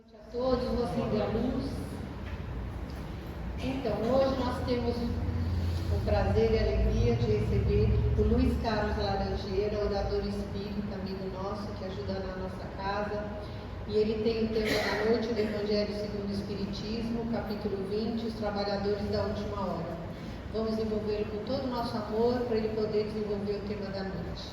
noite a todos, vou acender a luz. Então, hoje nós temos o prazer e a alegria de receber o Luiz Carlos Laranjeira, orador espírita, amigo nosso, que ajuda na nossa casa. E ele tem o tema da noite, do Evangelho segundo o Espiritismo, capítulo 20, os trabalhadores da última hora. Vamos envolvê-lo com todo o nosso amor para ele poder desenvolver o tema da noite.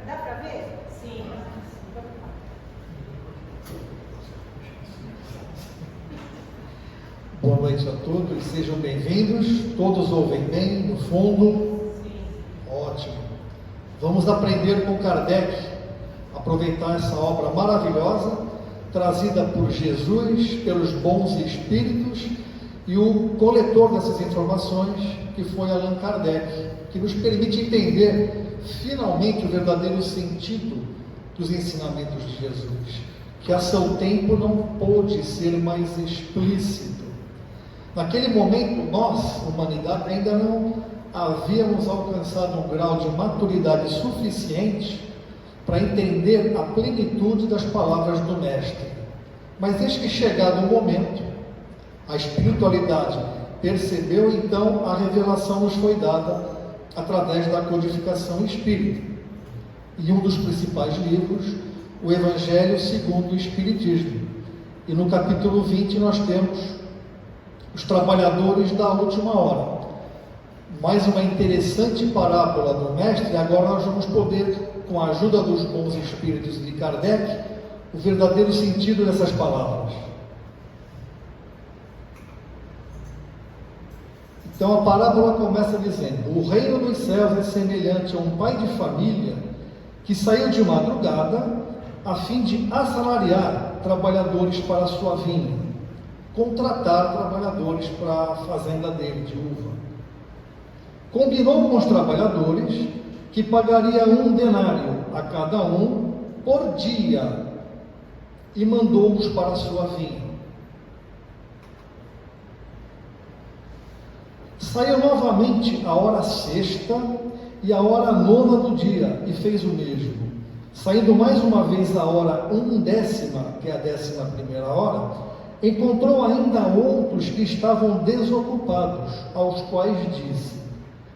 Dá para ver? Sim. Boa noite a todos, sejam bem-vindos. Todos ouvem bem, no fundo? Sim. Ótimo. Vamos aprender com Kardec, aproveitar essa obra maravilhosa, trazida por Jesus, pelos bons espíritos, e o coletor dessas informações, que foi Allan Kardec, que nos permite entender finalmente o verdadeiro sentido dos ensinamentos de Jesus, que a seu tempo não pôde ser mais explícito. Naquele momento, nós, humanidade, ainda não havíamos alcançado um grau de maturidade suficiente para entender a plenitude das palavras do Mestre. Mas desde que chegado o momento, a espiritualidade percebeu, então a revelação nos foi dada através da codificação espírita. E um dos principais livros, o Evangelho segundo o Espiritismo. E no capítulo 20 nós temos os trabalhadores da última hora. Mais uma interessante parábola do Mestre, e agora nós vamos poder, com a ajuda dos bons espíritos de Kardec, o verdadeiro sentido dessas palavras. Então a parábola começa dizendo: o reino dos céus é semelhante a um pai de família que saiu de madrugada a fim de assalariar trabalhadores para a sua vinha, contratar trabalhadores para a fazenda dele de uva. Combinou com os trabalhadores que pagaria 1 denário a cada um por dia e mandou-os para a sua vinha. Saiu novamente a hora sexta e a hora nona do dia e fez o mesmo. Saindo mais uma vez a hora 1/10, que é a 11ª hora, encontrou ainda outros que estavam desocupados, aos quais disse: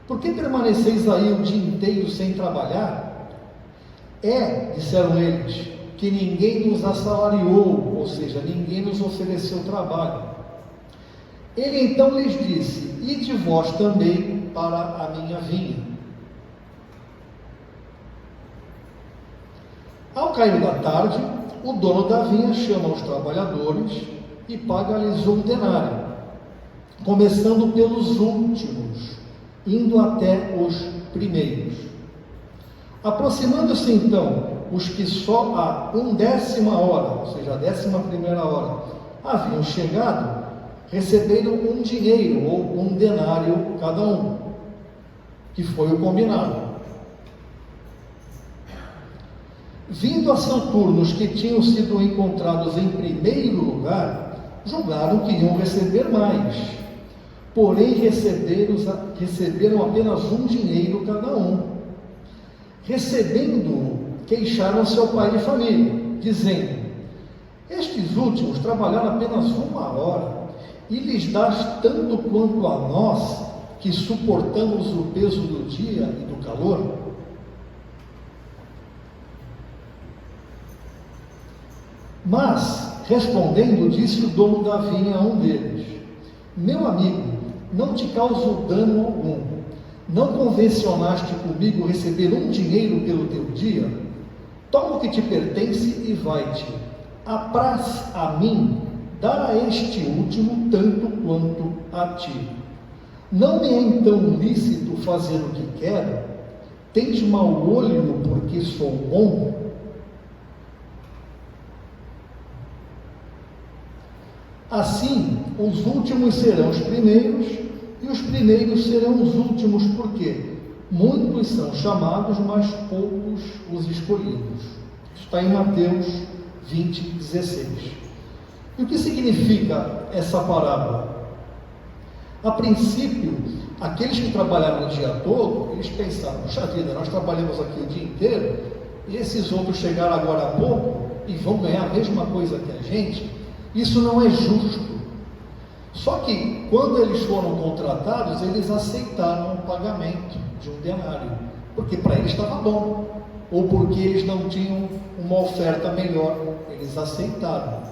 por que permaneceis aí o dia inteiro sem trabalhar? Disseram eles, que ninguém nos assalariou, ou seja, ninguém nos ofereceu trabalho. Ele então lhes disse: ide vós também para a minha vinha. Ao cair da tarde, o dono da vinha chama os trabalhadores e paga-lhes 1 denário, começando pelos últimos, indo até os primeiros. Aproximando-se então os que só a 1/10 hora, ou seja, a 11ª hora, haviam chegado, receberam um dinheiro ou 1 denário cada um, que foi o combinado. Vindo a seu turno os que tinham sido encontrados em primeiro lugar, julgaram que iam receber mais, porém receberam apenas 1 dinheiro cada um. Recebendo-o, queixaram-se ao pai de família, dizendo: estes últimos trabalharam apenas 1 hora, e lhes dás tanto quanto a nós, que suportamos o peso do dia e do calor? Mas, respondendo, disse o dono da vinha a um deles: meu amigo, não te causo dano algum. Não convencionaste comigo receber 1 dinheiro pelo teu dia? Toma o que te pertence e vai-te. Apraz a mim dar a este último tanto quanto a ti. Não me é então lícito fazer o que quero? Tens mau olho porque sou bom? Assim, os últimos serão os primeiros, e os primeiros serão os últimos, porque muitos são chamados, mas poucos os escolhidos. Isso está em Mateus 20:16. E o que significa essa parábola? A princípio, aqueles que trabalharam o dia todo, eles pensaram, puxa vida, nós trabalhamos aqui o dia inteiro, e esses outros chegaram agora há pouco e vão ganhar a mesma coisa que a gente. Isso não é justo. Só que, quando eles foram contratados, eles aceitaram o pagamento de um denário, porque para eles estava bom, ou porque eles não tinham uma oferta melhor, eles aceitaram.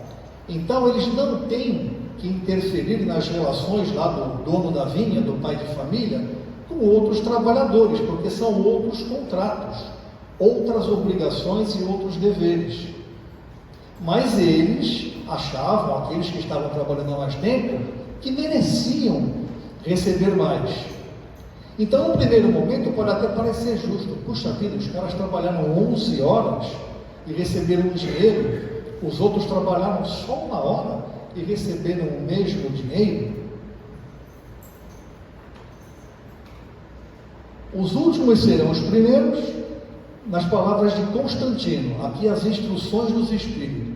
Então, eles não têm que interferir nas relações lá do dono da vinha, do pai de família, com outros trabalhadores, porque são outros contratos, outras obrigações e outros deveres. Mas eles achavam, aqueles que estavam trabalhando há mais tempo, que mereciam receber mais. Então, no primeiro momento, pode até parecer justo. Puxa vida, os caras trabalharam 11 horas e receberam dinheiro, os outros trabalharam só 1 hora e receberam o mesmo dinheiro. Os últimos serão os primeiros, nas palavras de Constantino, aqui as instruções dos Espíritos.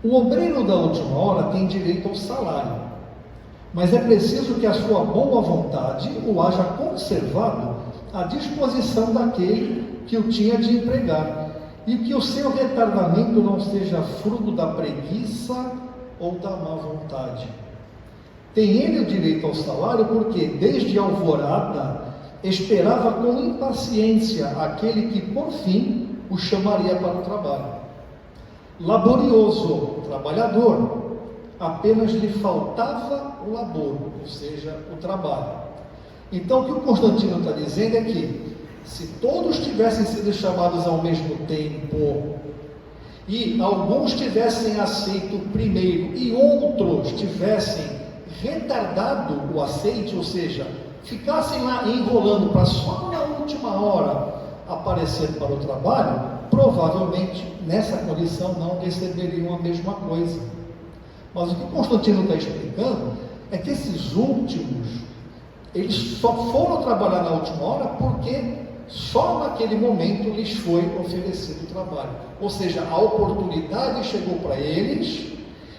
O obreiro da última hora tem direito ao salário, mas é preciso que a sua boa vontade o haja conservado à disposição daquele que o tinha de empregar, e que o seu retardamento não seja fruto da preguiça ou da má vontade. Tem ele o direito ao salário porque, desde a alvorada, esperava com impaciência aquele que, por fim, o chamaria para o trabalho. Laborioso, trabalhador, apenas lhe faltava o labor, ou seja, o trabalho. Então, o que o Constantino está dizendo é que, se todos tivessem sido chamados ao mesmo tempo, e alguns tivessem aceito primeiro, e outros tivessem retardado o aceite, ou seja, ficassem lá enrolando para só na última hora aparecer para o trabalho, provavelmente nessa condição não receberiam a mesma coisa. Mas o que Constantino está explicando é que esses últimos, eles só foram trabalhar na última hora porque só naquele momento lhes foi oferecido o trabalho. Ou seja, a oportunidade chegou para eles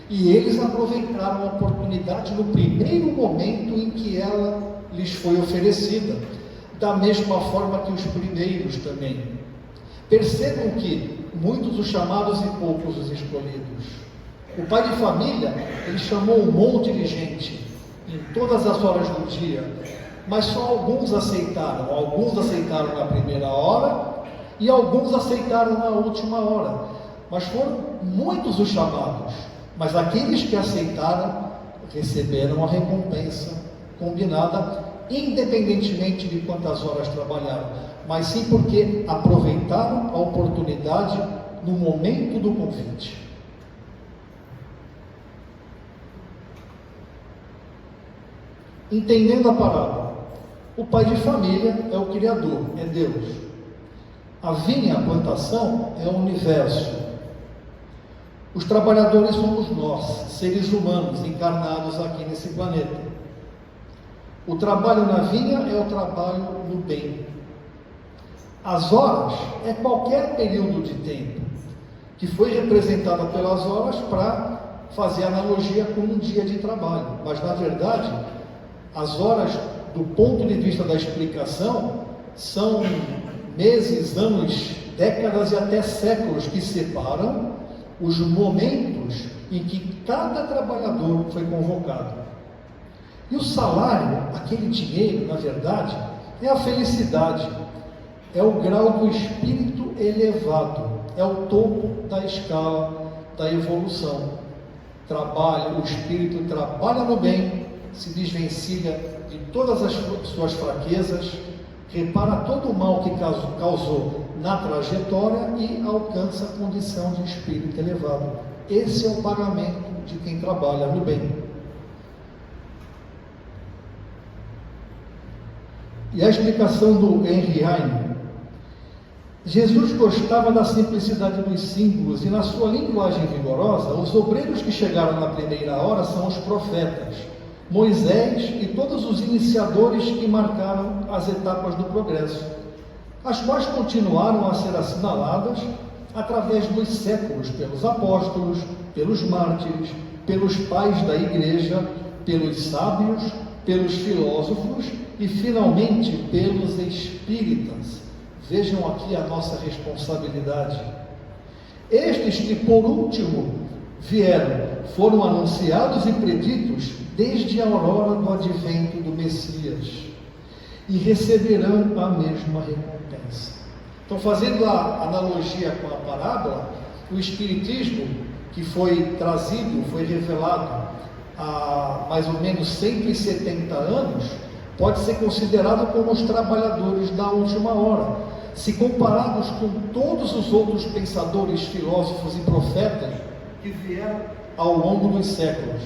e eles aproveitaram a oportunidade no primeiro momento em que ela lhes foi oferecida, da mesma forma que os primeiros também. Percebam que muitos os chamados e poucos os escolhidos. O pai de família, ele chamou um monte de gente em todas as horas do dia, mas só alguns aceitaram. Alguns aceitaram na primeira hora e alguns aceitaram na última hora. Mas foram muitos os chamados, mas aqueles que aceitaram receberam a recompensa combinada, independentemente de quantas horas trabalharam, mas sim porque aproveitaram a oportunidade no momento do convite. Entendendo a parábola, o pai de família é o Criador, é Deus. A vinha, a plantação, é o universo. Os trabalhadores somos nós, seres humanos, encarnados aqui nesse planeta. O trabalho na vinha é o trabalho no bem. As horas é qualquer período de tempo, que foi representada pelas horas para fazer analogia com um dia de trabalho. Mas, na verdade, as horas, do ponto de vista da explicação, são meses, anos, décadas e até séculos que separam os momentos em que cada trabalhador foi convocado. E o salário, aquele dinheiro, na verdade, é a felicidade, é o grau do espírito elevado, é o topo da escala da evolução. O espírito trabalha no bem, se desvencilha de todas as suas fraquezas, repara todo o mal que causou na trajetória e alcança a condição de espírito elevado. Esse é o pagamento de quem trabalha no bem. E a explicação do Henry Heine: Jesus gostava da simplicidade dos símbolos e, na sua linguagem vigorosa, os obreiros que chegaram na primeira hora são os profetas, Moisés e todos os iniciadores que marcaram as etapas do progresso, as quais continuaram a ser assinaladas através dos séculos pelos apóstolos, pelos mártires, pelos pais da igreja, pelos sábios pelos filósofos e, finalmente, pelos espíritas. Vejam aqui a nossa responsabilidade. Estes que, por último, vieram, foram anunciados e preditos desde a aurora do advento do Messias, e receberão a mesma recompensa. Então, fazendo a analogia com a parábola, o Espiritismo, que foi trazido, foi revelado há mais ou menos 170 anos, pode ser considerado como os trabalhadores da última hora, se comparados com todos os outros pensadores, filósofos e profetas que vieram ao longo dos séculos.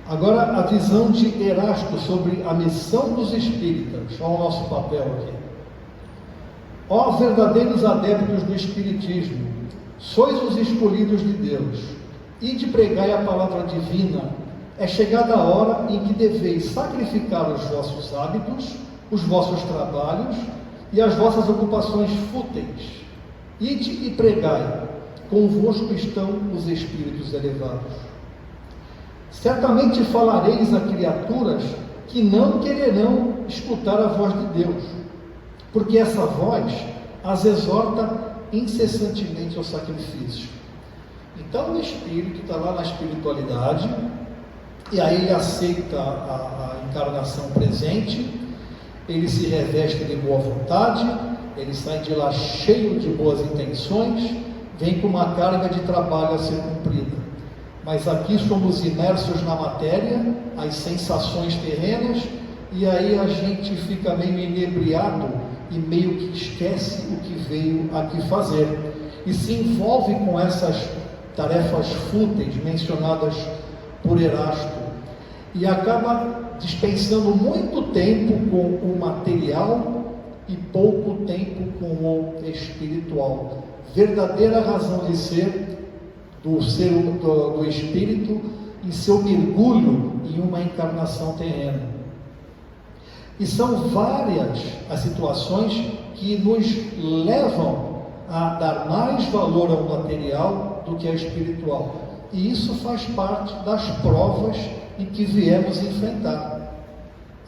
Agora, a visão de Erasto sobre a missão dos espíritas. Olha o nosso papel aqui. Ó verdadeiros adeptos do Espiritismo, sois os escolhidos de Deus, e de pregai a palavra divina. É chegada a hora em que deveis sacrificar os vossos hábitos, os vossos trabalhos e as vossas ocupações fúteis. Ide e pregai, convosco estão os espíritos elevados. Certamente falareis a criaturas que não quererão escutar a voz de Deus, porque essa voz as exorta incessantemente ao sacrifício. Então o espírito está lá na espiritualidade, e aí ele aceita a encarnação presente, ele se reveste de boa vontade, ele sai de lá cheio de boas intenções, vem com uma carga de trabalho a ser cumprida. Mas aqui somos imersos na matéria, as sensações terrenas, e aí a gente fica meio inebriado e meio que esquece o que veio aqui fazer, e se envolve com essas tarefas fúteis mencionadas por Erasto, e acaba dispensando muito tempo com o material e pouco tempo com o espiritual. Verdadeira razão de ser do espírito e seu mergulho em uma encarnação terrena. E são várias as situações que nos levam a dar mais valor ao material do que ao espiritual. E isso faz parte das provas em que viemos enfrentar.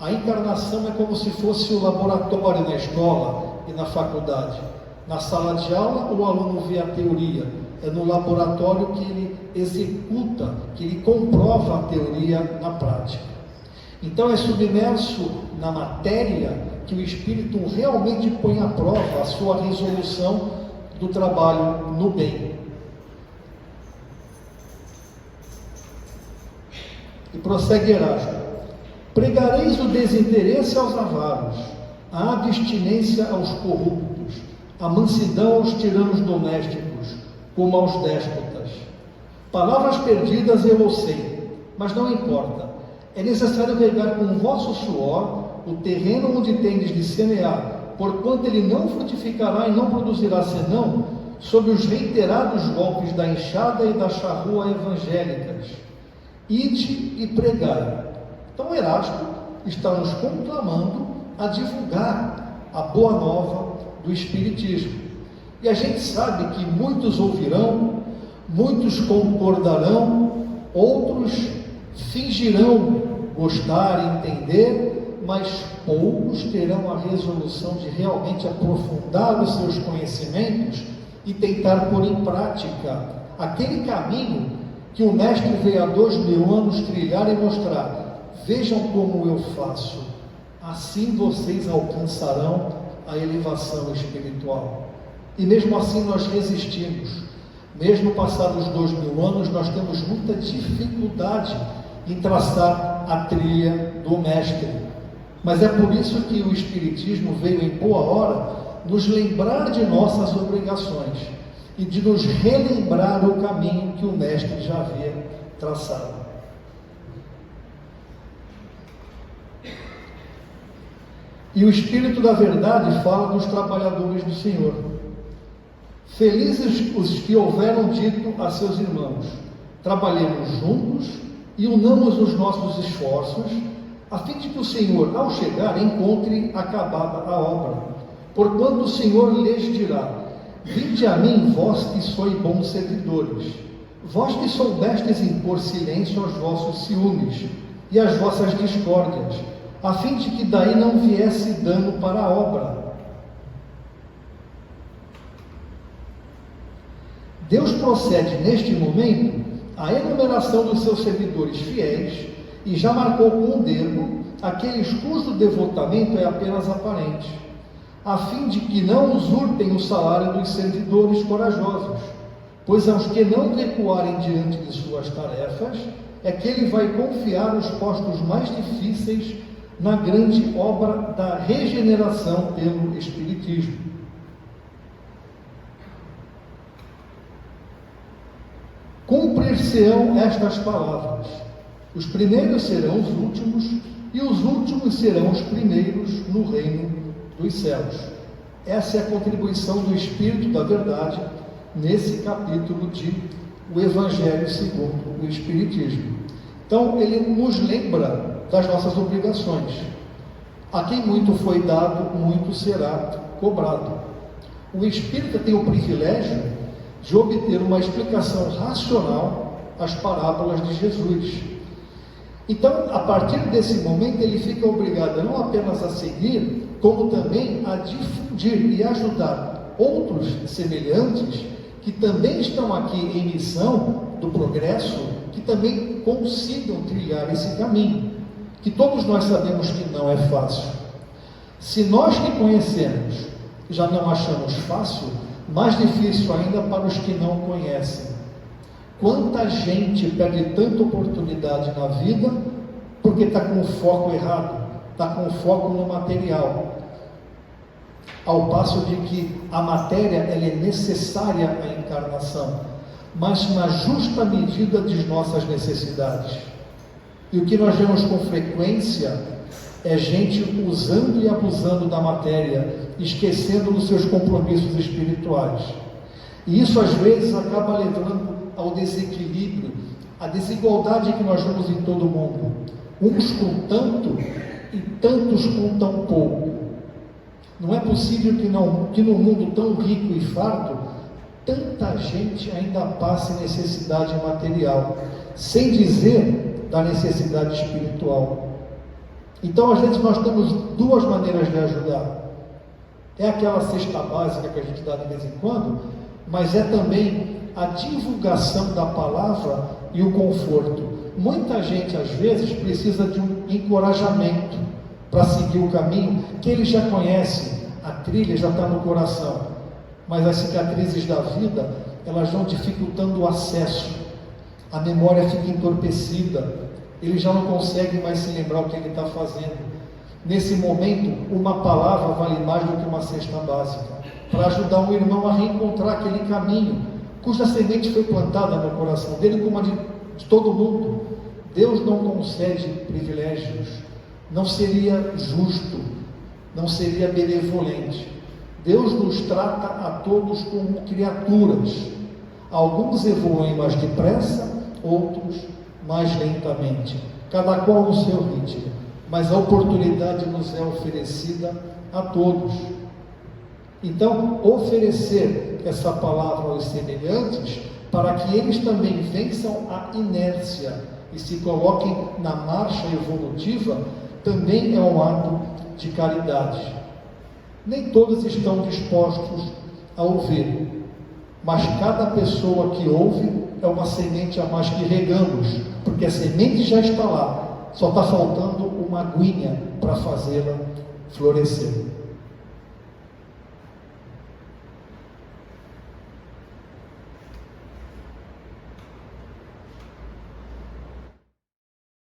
A encarnação é como se fosse o laboratório na escola e na faculdade. Na sala de aula, o aluno vê a teoria. É no laboratório que ele executa, que ele comprova a teoria na prática. Então é submerso na matéria que o espírito realmente põe à prova a sua resolução do trabalho no bem. E prossegue Erasto: pregareis o desinteresse aos avaros, a abstinência aos corruptos, a mansidão aos tiranos domésticos, como aos déspotas. Palavras perdidas eu o sei, mas não importa. É necessário regar com o vosso suor o terreno onde tendes de semear, porquanto ele não frutificará e não produzirá senão sob os reiterados golpes da enxada e da charrua evangélicas. Ide e pregai. Então Erasto está nos conclamando a divulgar a boa nova do Espiritismo. E a gente sabe que muitos ouvirão, muitos concordarão, outros fingirão gostar e entender, mas poucos terão a resolução de realmente aprofundar os seus conhecimentos e tentar pôr em prática aquele caminho que o Mestre veio há 2000 anos trilhar e mostrar. Vejam como eu faço, assim vocês alcançarão a elevação espiritual. E mesmo assim nós resistimos. Mesmo passados 2000 anos, nós temos muita dificuldade em traçar a trilha do Mestre. Mas é por isso que o Espiritismo veio em boa hora nos lembrar de nossas obrigações e de nos relembrar o caminho que o Mestre já havia traçado. E o Espírito da Verdade fala dos trabalhadores do Senhor. Felizes os que houveram dito a seus irmãos: trabalhemos juntos e unamos os nossos esforços, a fim de que o Senhor, ao chegar, encontre acabada a obra. Porquanto o Senhor lhes dirá: Vinde a mim, vós que sois bons servidores, vós que soubestes impor silêncio aos vossos ciúmes e às vossas discórdias, a fim de que daí não viesse dano para a obra. Deus procede neste momento à enumeração dos seus servidores fiéis e já marcou com um dedo aqueles cujo devotamento é apenas aparente, a fim de que não usurpem o salário dos servidores corajosos, pois aos que não recuarem diante de suas tarefas, é que ele vai confiar os postos mais difíceis na grande obra da regeneração pelo Espiritismo. Cumprir-se-ão estas palavras: os primeiros serão os últimos, e os últimos serão os primeiros no reino dos céus. Essa é a contribuição do Espírito da Verdade nesse capítulo de O Evangelho segundo o Espiritismo. Então, ele nos lembra das nossas obrigações. A quem muito foi dado, muito será cobrado. O Espírita tem o privilégio de obter uma explicação racional às parábolas de Jesus. Então, a partir desse momento, ele fica obrigado não apenas a seguir, como também a difundir e ajudar outros semelhantes que também estão aqui em missão do progresso, que também consigam trilhar esse caminho, que todos nós sabemos que não é fácil. Se nós que conhecemos já não achamos fácil, mais difícil ainda para os que não conhecem. Quanta gente perde tanta oportunidade na vida porque está com o foco errado, está com o foco no material, ao passo de que a matéria ela é necessária à encarnação, mas na justa medida de nossas necessidades. E o que nós vemos com frequência é gente usando e abusando da matéria, esquecendo dos seus compromissos espirituais. E isso às vezes acaba levando ao desequilíbrio, à desigualdade que nós vemos em todo mundo. Uns com tanto e tantos com tão pouco. Não é possível que no mundo tão rico e farto, tanta gente ainda passe necessidade material, sem dizer da necessidade espiritual. Então, às vezes, nós temos duas maneiras de ajudar. É aquela cesta básica que a gente dá de vez em quando, mas é também a divulgação da palavra e o conforto. Muita gente, às vezes, precisa de um encorajamento para seguir o caminho que ele já conhece, a trilha já está no coração, mas as cicatrizes da vida, elas vão dificultando o acesso, a memória fica entorpecida, ele já não consegue mais se lembrar o que ele está fazendo. Nesse momento, uma palavra vale mais do que uma cesta básica, para ajudar um irmão a reencontrar aquele caminho, cuja semente foi plantada no coração dele, como a de todo mundo. Deus não concede privilégios, não seria justo, não seria benevolente. Deus nos trata a todos como criaturas. Alguns evoluem mais depressa, outros mais lentamente, cada qual no seu ritmo, mas a oportunidade nos é oferecida a todos. Então, oferecer essa palavra aos semelhantes, para que eles também vençam a inércia e se coloquem na marcha evolutiva, também é um ato de caridade. Nem todos estão dispostos a ouvir, mas cada pessoa que ouve é uma semente a mais que regamos, porque a semente já está lá, só está faltando uma aguinha para fazê-la florescer.